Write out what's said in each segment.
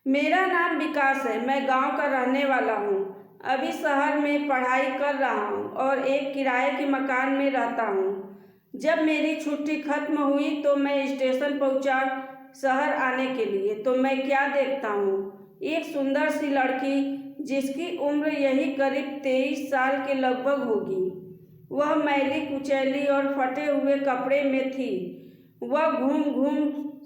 मेरा नाम विकास है। मैं गांव का रहने वाला हूँ। अभी शहर में पढ़ाई कर रहा हूँ और एक किराए के मकान में रहता हूँ। जब मेरी छुट्टी खत्म हुई तो मैं स्टेशन पहुँचा शहर आने के लिए। तो मैं क्या देखता हूँ, एक सुंदर सी लड़की जिसकी उम्र यही करीब 23 साल के लगभग होगी। वह मैली कुचैली और फटे हुए कपड़े में थी। वह घूम घूम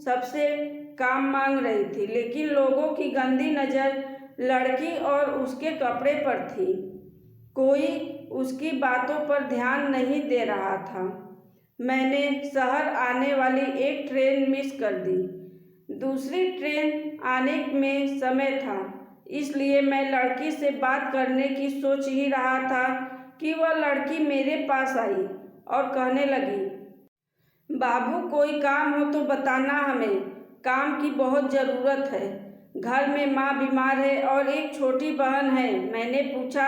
सबसे काम मांग रही थी, लेकिन लोगों की गंदी नज़र लड़की और उसके कपड़े पर थी। कोई उसकी बातों पर ध्यान नहीं दे रहा था। मैंने शहर आने वाली एक ट्रेन मिस कर दी। दूसरी ट्रेन आने में समय था, इसलिए मैं लड़की से बात करने की सोच ही रहा था कि वह लड़की मेरे पास आई और कहने लगी, बाबू कोई काम हो तो बताना, हमें काम की बहुत ज़रूरत है। घर में माँ बीमार है और एक छोटी बहन है। मैंने पूछा,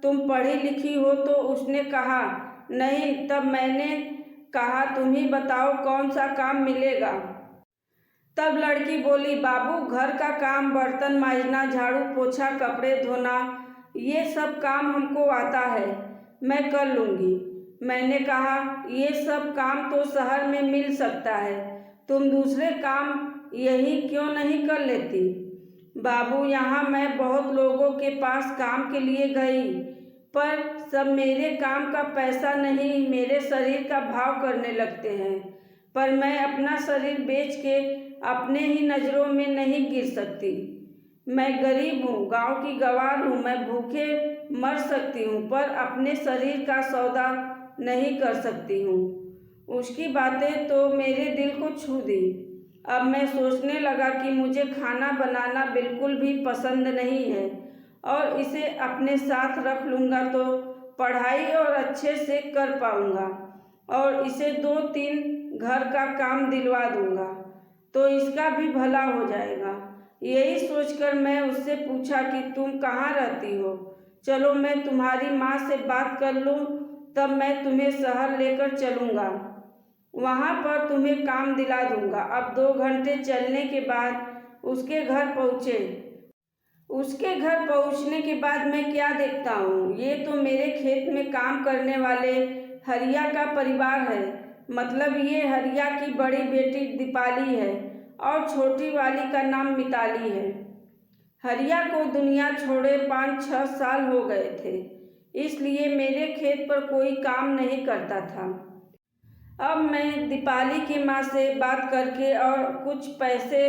तुम पढ़ी लिखी हो? तो उसने कहा, नहीं। तब मैंने कहा, तुम ही बताओ कौन सा काम मिलेगा। तब लड़की बोली, बाबू घर का काम, बर्तन मांजना, झाड़ू पोछा, कपड़े धोना, ये सब काम हमको आता है, मैं कर लूँगी। मैंने कहा, ये सब काम तो शहर में मिल सकता है, तुम दूसरे काम यही क्यों नहीं कर लेती? बाबू, यहाँ मैं बहुत लोगों के पास काम के लिए गई, पर सब मेरे काम का पैसा नहीं, मेरे शरीर का भाव करने लगते हैं। पर मैं अपना शरीर बेच के अपने ही नज़रों में नहीं गिर सकती। मैं गरीब हूँ, गांव की गंवार हूँ, मैं भूखे मर सकती हूँ, पर अपने शरीर का सौदा नहीं कर सकती हूँ। उसकी बातें तो मेरे दिल को छू दी। अब मैं सोचने लगा कि मुझे खाना बनाना बिल्कुल भी पसंद नहीं है और इसे अपने साथ रख लूँगा तो पढ़ाई और अच्छे से कर पाऊँगा और इसे 2-3 घर का काम दिलवा दूँगा तो इसका भी भला हो जाएगा। यही सोचकर मैं उससे पूछा कि तुम कहाँ रहती हो? चलो मैं तुम्हारी माँ से बात कर लूँ, तब मैं तुम्हें शहर लेकर चलूँगा, वहाँ पर तुम्हें काम दिला दूँगा। अब 2 घंटे चलने के बाद उसके घर पहुँचे। उसके घर पहुँचने के बाद मैं क्या देखता हूँ, ये तो मेरे खेत में काम करने वाले हरिया का परिवार है। मतलब ये हरिया की बड़ी बेटी दीपाली है और छोटी वाली का नाम मिताली है। हरिया को दुनिया छोड़े 5-6 साल हो गए थे, इसलिए मेरे खेत पर कोई काम नहीं करता था। अब मैं दीपाली की माँ से बात करके और कुछ पैसे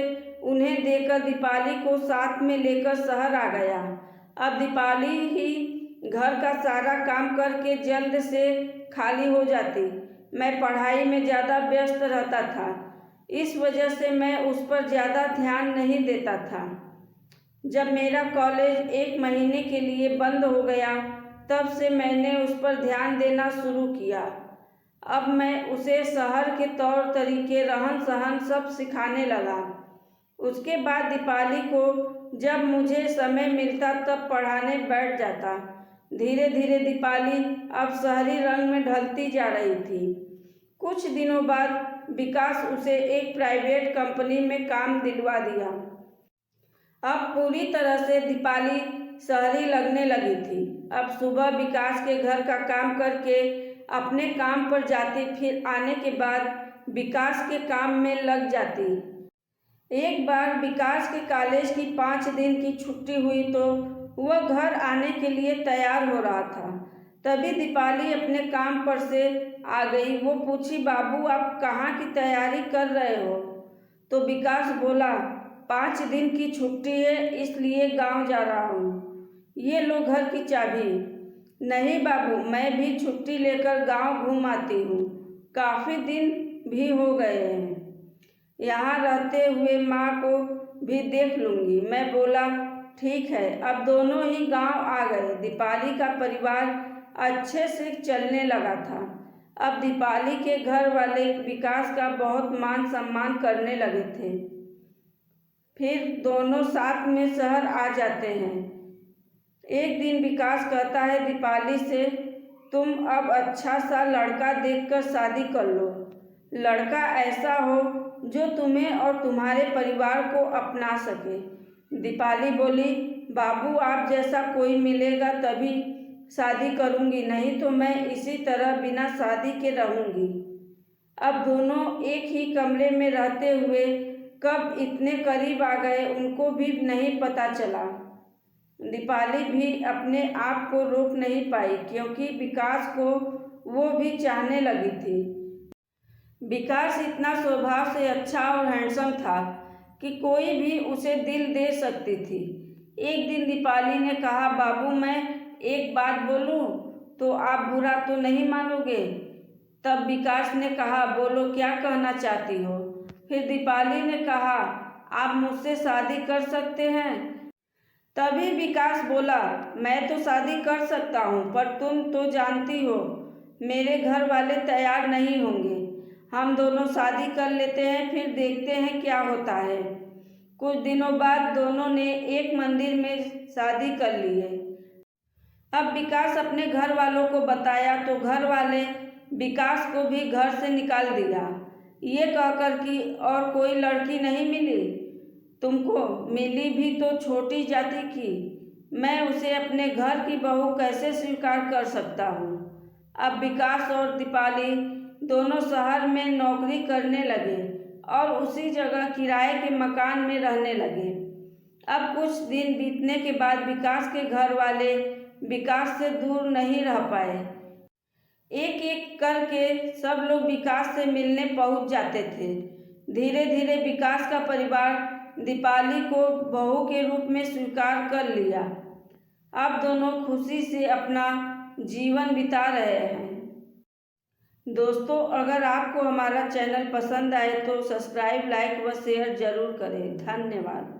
उन्हें देकर दीपाली को साथ में लेकर शहर आ गया। अब दीपाली ही घर का सारा काम करके जल्द से खाली हो जाती। मैं पढ़ाई में ज़्यादा व्यस्त रहता था, इस वजह से मैं उस पर ज़्यादा ध्यान नहीं देता था। जब मेरा कॉलेज 1 महीने के लिए बंद हो गया, तब से मैंने उस पर ध्यान देना शुरू किया। अब मैं उसे शहर के तौर तरीके, रहन सहन सब सिखाने लगा। उसके बाद दीपाली को जब मुझे समय मिलता तब पढ़ाने बैठ जाता। धीरे धीरे दीपाली अब शहरी रंग में ढलती जा रही थी। कुछ दिनों बाद विकास उसे एक प्राइवेट कंपनी में काम दिलवा दिया। अब पूरी तरह से दीपाली शहरी लगने लगी थी। अब सुबह विकास के घर का काम करके अपने काम पर जाती, फिर आने के बाद विकास के काम में लग जाती। एक बार विकास के कॉलेज की 5 दिन की छुट्टी हुई तो वह घर आने के लिए तैयार हो रहा था। तभी दीपाली अपने काम पर से आ गई। वो पूछी, बाबू आप कहाँ की तैयारी कर रहे हो? तो विकास बोला, 5 दिन की छुट्टी है, इसलिए गांव जा रहा हूँ। ये लो घर की चाबी। नहीं बाबू, मैं भी छुट्टी लेकर गांव घूम आती हूँ, काफ़ी दिन भी हो गए हैं, यहाँ रहते हुए माँ को भी देख लूँगी। मैं बोला, ठीक है। अब दोनों ही गांव आ गए। दीपाली का परिवार अच्छे से चलने लगा था। अब दीपाली के घर वाले विकास का बहुत मान सम्मान करने लगे थे। फिर दोनों साथ में शहर आ जाते हैं। एक दिन विकास कहता है दीपाली से, तुम अब अच्छा सा लड़का देखकर शादी कर लो। लड़का ऐसा हो जो तुम्हें और तुम्हारे परिवार को अपना सके। दीपाली बोली, बाबू आप जैसा कोई मिलेगा तभी शादी करूँगी, नहीं तो मैं इसी तरह बिना शादी के रहूँगी। अब दोनों एक ही कमरे में रहते हुए कब इतने करीब आ गए उनको भी नहीं पता चला। दीपाली भी अपने आप को रोक नहीं पाई क्योंकि विकास को वो भी चाहने लगी थी। विकास इतना स्वभाव से अच्छा और हैंडसम था कि कोई भी उसे दिल दे सकती थी। एक दिन दीपाली ने कहा, बाबू मैं एक बात बोलूं तो आप बुरा तो नहीं मानोगे? तब विकास ने कहा, बोलो क्या कहना चाहती हो? फिर दीपाली ने कहा, आप मुझसे शादी कर सकते हैं? तभी विकास बोला, मैं तो शादी कर सकता हूँ पर तुम तो जानती हो मेरे घर वाले तैयार नहीं होंगे। हम दोनों शादी कर लेते हैं फिर देखते हैं क्या होता है। कुछ दिनों बाद दोनों ने एक मंदिर में शादी कर ली है। अब विकास अपने घर वालों को बताया तो घर वाले विकास को भी घर से निकाल दिया, ये कहकर कि और कोई लड़की नहीं मिली तुमको, मिली भी तो छोटी जाति की, मैं उसे अपने घर की बहू कैसे स्वीकार कर सकता हूँ। अब विकास और दीपाली दोनों शहर में नौकरी करने लगे और उसी जगह किराए के मकान में रहने लगे। अब कुछ दिन बीतने के बाद विकास के घर वाले विकास से दूर नहीं रह पाए। एक एक करके सब लोग विकास से मिलने पहुंच जाते थे। धीरे धीरे विकास का परिवार दीपाली को बहू के रूप में स्वीकार कर लिया। अब दोनों खुशी से अपना जीवन बिता रहे हैं। दोस्तों, अगर आपको हमारा चैनल पसंद आए तो सब्सक्राइब, लाइक व शेयर जरूर करें। धन्यवाद।